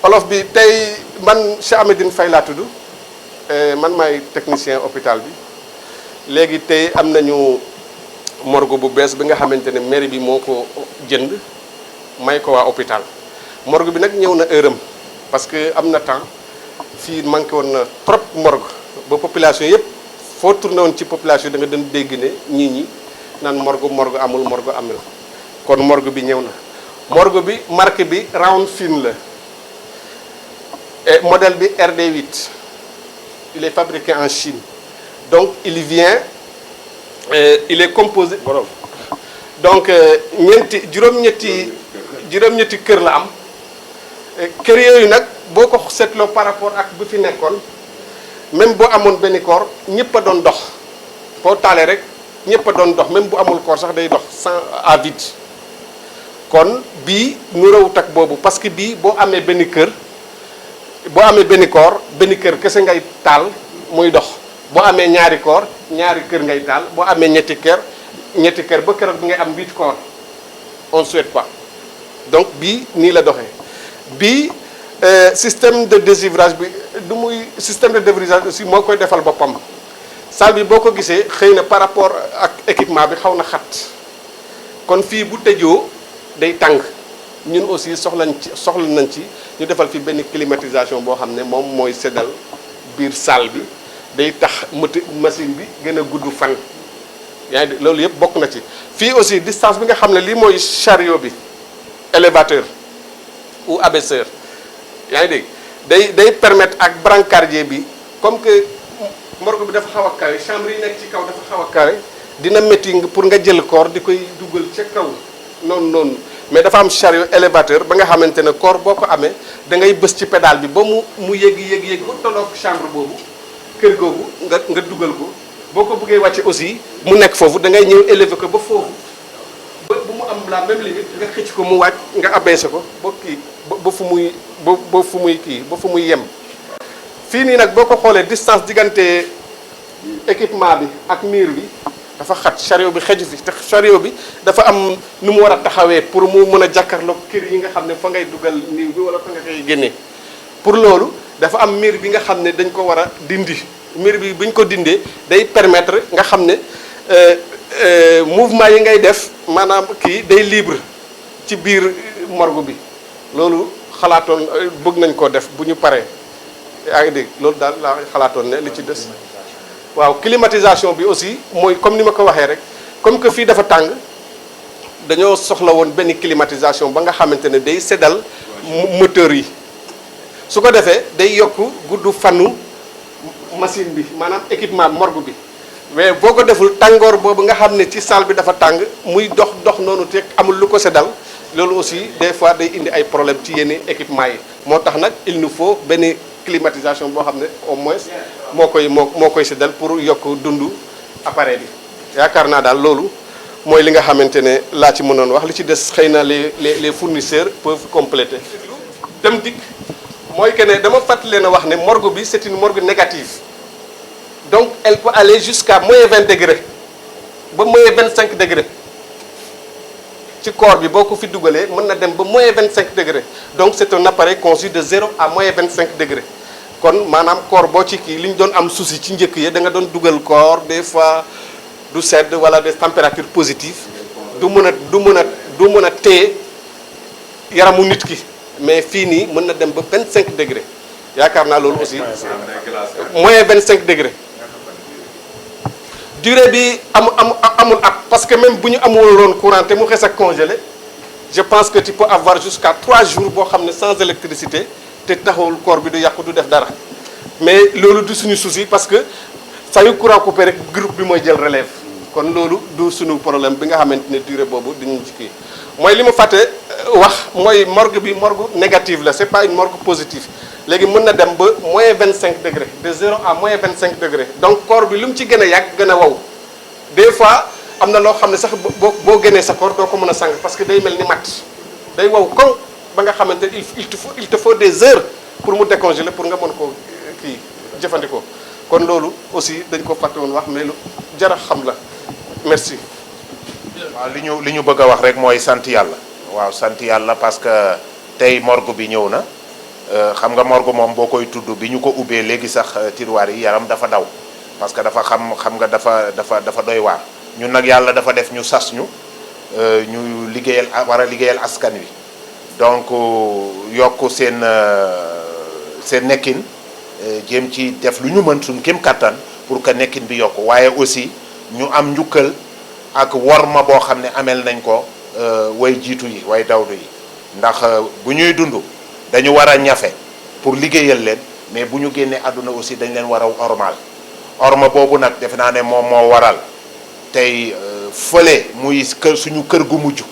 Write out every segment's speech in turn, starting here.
olof bi tey man Cheikh Amadine Faye laa tudd man maay technicien hôpital bi léegi tey am nañu morgue bu bees bi nga xamante ne mairie bi moo ko jënd may ko waa hôpital morgue bi nag ñëw na heure am parce que am na temps fii manqué woon na trop morgue ba population yëpp foo tourné woon ci population da nga doon dégg ne ñi naan morgue amul kon morgue bi ñëw na morgue bi marque bi Round Fine la et modèle bi RD8 il est fabriqué en Chine donc il vient il est composé donc juróom-ñetti kër la am kër yooyu nag boo ko seetloo par rapport ak bu fi nekkoon même boo amoon benn koor ñëpp a doon dox boo taalee rek ñëpp a doon dox même bu amul koor sax day dox sans à vide kon bii nu rawut ak boobu parce que bii boo amee benn kër boo amee benn koor benn kër kese ngay taal muy dox boo amee ñaari koor ñaari kër ngay taal boo amee ñetti kër ba keroog bi ngay am 8 koor on souhaite pas donc bii nii la doxee bii système de déshevrage bi du muy système de déshevrage aussi moo koy defal boppam salle bi boo ko gisee xëy na par rapport ak équipement bi xaw na xat kon fii bu tëjoo day tàng ñun aussi soxla nañ ci ñu defal fi benn climatisation boo xam ne moom mooy seddal biir salle bi day tax machine bi gën a gudd fan yaa ngi loolu yëpp bokk na ci fii aussi distance bi nga xam ne lii mooy chariot bi élévateur ou abaisseur yaa ngi dégg day permettre ak brancardier bi comme que morgue bi dafa xaw a kawe chambre yi nekk ci kaw dafa xaw a kawe dina métti pour nga jël corps di koy dugal ca kaw noonu mais dafa am chariot élévateur ba nga xamante ne corps boo ko amee da ngay bës ci pédale bi ba mu yéeg ba tolloog chambre boobu kër googu nga dugal ko boo ko bëggee wàcce aussi mu nekk foofu da ngay ñëw élever ko ba foofu ba bu mu am la même limite nga xëcc ko mu wàcc nga abaissé ko ba kii ba fu muy yem. fii nii nag boo ko xoolee distance diggante équipement bi ak mur bi dafa xat chariot bi xeju fi te chariot bi dafa am nu mu war a taxawee pour mu mën a jàkkaarloog kër yi nga xam ne fa ngay dugal niiw bi wala fa nga koy génnee pour loolu dafa am mur bi nga xam ne dañ ko war a dindi mur bi bu ñu ko dindee day permettre nga xam ne mouvement yi ngay def maanaam kii day libre ci biir morgue bi loolu xalaatoon bëgg nañ koo def bu ñu paree yaa ngi dégg loolu daal laa xalaatoon ne li ci des waaw climatisation bi aussi mooy comme ni ma ko waxee rek comme que fii dafa tàng dañoo soxla woon benn climatisation ba nga xamante ne day seddal moteur yi su ko defee day yokk gudd fanu machine bi maanaam équipement morgue bi mais boo ko deful tàngoor boobu nga xam ne ci salle bi dafa tàng muy dox noonu te amul lu ko seddal loolu aussi des fois day indi ay problème ci yenn équipement yi moo tax nag il nous faut benn climatisation boo xam ne au moins moo koy seddal pour yokk dundu appareil bi yaakaar naa daal loolu mooy li nga xamante ne laa ci mënoon wax li ci des xëy na les fournisseurs peuvent compléter. dem dikk mooy que ne dama fàttali leen a wax ne morgue bi c'est une morgue négative donc elle peut aller jusqu'à moins 20 degrés ba moins 25 degrés ci corps bi boo ko fi dugalee mën na dem ba moins 25 degrés donc c'est un appareil conçu de 0 à moins 25 degrés kon maanaam corps boo ci kii li ñu doon am souci ci njëkk yi da nga doon dugal corps des fois du sedd wala des températures positives du mën a téye yaramu nit ki mais fii nii mën na dem ba 25 degrés yaakaar naa loolu aussi moins 25 degrés durée bi amul at parce que même bu ñu amuloon courant te mu xes ak congelé je pense que tu peux avoir jusqu'à 3 jours boo xam ne sans électricité te taxawul corps bi du yàqu du def dara mais loolu du suñu souci parce que saa yu courant coupé rek groupe bi mooy jël relève kon loolu du suñu problème bi nga xamante ne durée boobu dañu ci kii mooy li ma fàtte wax mooy morgue bi morgue négative la c'est pas une morgue positive léegi mën na dem ba moins 25 degrés de 0 à moins 25 degrés donc corps bi lu mu ci gën a yàgg gën a wow des fois am na loo xam ne sax boo génnee sa corps doo ko mën a sang parce que day mel ni matt day wow kon ba nga xamante il te faut des heures pour mu décongeler pour nga mën koo kii jëfandikoo kon loolu aussi dañ ko fàtte woon wax mais lu jar a xam la merci. waaw li ñu bëgg a wax rek mooy sant yàlla waaw sant yàlla parce que tey morgue bi ñëw na xam nga morgue moom boo koy tudd bi ñu ko ubbee léegi sax tiroir yi yaram dafa daw parce que dafa xam nga dafa doy waar ñun nag yàlla dafa def ñu sas ñu ñu war a liggéeyal askan wi donc yokk seen nekkin jéem ci def lu ñu mën suñ kéem kattan pour que nekkin bi yokk waaye aussi ñu am njukkal ak worma boo xam ne amel nañ ko way jiitu yi way dawdu yi ndax bu ñuy dund dañu war a ñafe pour liggéeyal leen mais bu ñu génnee àdduna aussi dañ leen war a ormal orma boobu nag defe naa ne moom moo waral tey fële muy suñu kër gu mujj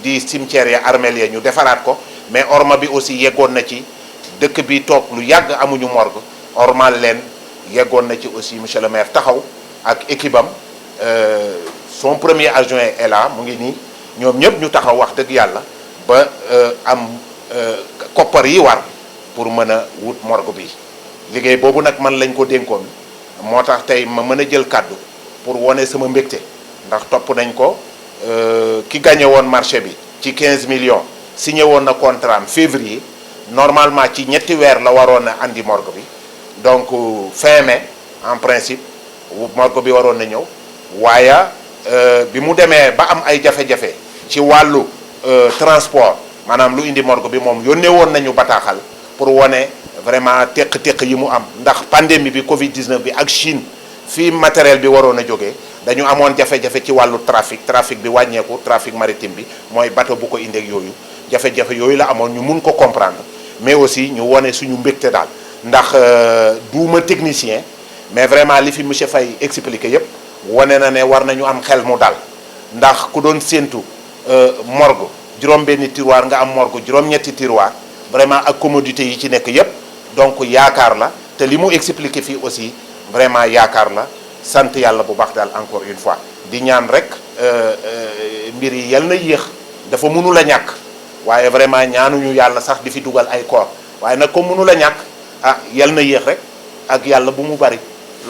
di cimetière ya armeel ya ñu defaraat ko mais orma bi aussi yeggoon na ci dëkk bi toog lu yàgg amuñu morgue ormal leen yeggoon na ci aussi monsieur le maire taxaw ak équipe am son premier adjoint est là mu ngi nii ñoom ñëpp ñu taxaw wax dëgg yàlla ba am koppar yi war pour mën a wut morgue bi liggéey boobu nag man lañ ko dénkoon moo tax tey ma mën a jël kàddu pour wane sama mbégte ndax topp nañ ko ki gagné woon marché bi ci 15 millions signé woon na contrat am février normalement ci ñetti weer la waroon a andi morgue bi donc fin mai en principe morgue bi waroon na ñëw waaye bi mu demee ba am ay jafe-jafe ci wàllu transport maanaam lu indi morgue bi moom yónnee woon nañu bataaxal pour wane vraiment téq-téq yi mu am ndax pandémie bi Covid 19 bi ak Chine fii matériel bi waroon a jógee dañu amoon jafe-jafe ci wàllu trafic bi wàññeeku trafic maritime bi mooy bateau bu ko indeeg yooyu jafe-jafe yooyu la amoon ñu mun ko comprendre mais aussi ñu wane suñu mbégte daal ndax duuma technicien mais vraiment li fi monsieur Faye expliqué yépp wane na ne war nañu am xel mu dal ndax ku doon séentu morgue juróom-benni tiroir nga am morgue juróom-ñetti tiroir vraiment ak commodité yi ci nekk yépp donc yaakaar la te li mu expliqué fii aussi vraiment yaakaar la sant yàlla bu baax daal encore une fois di ñaan rek mbir yi yal na yéex dafa mënul a ñàkk waaye vraiment ñaanuñu yàlla sax di fi dugal ay koor waaye nag comme mënul a ñàkk ah yal na yéex rek ak yàlla bu mu bari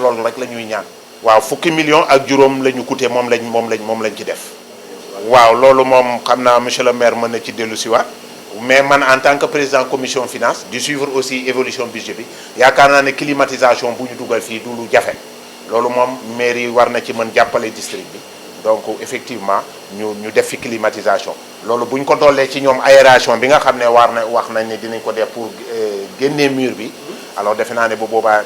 loolu rek la ñuy ñaan. waaw fukki millions ak juróom la ñu coûté moom lañ ci def. waaw loolu moom xam naa monsieur le maire mën na ci dellu si waat mais man en tant que président commission finance di suivre aussi évolution budget bi yaakaar naa ne climatisation bu ñu dugal fii du lu jafe loolu moom mairie war na ci mën jàppale district bi donc effectivement ñu def fi climatisation loolu bu ñu ko dollee ci ñoom aération bi nga xam ne wax nañ ne dinañ ko def pour génnee mur bi alors defe naa ne bu boobaa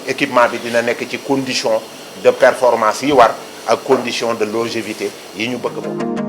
équipement bi dina nekk ci condition de performance yi war ak condition de longévité yi ñu bëgg moom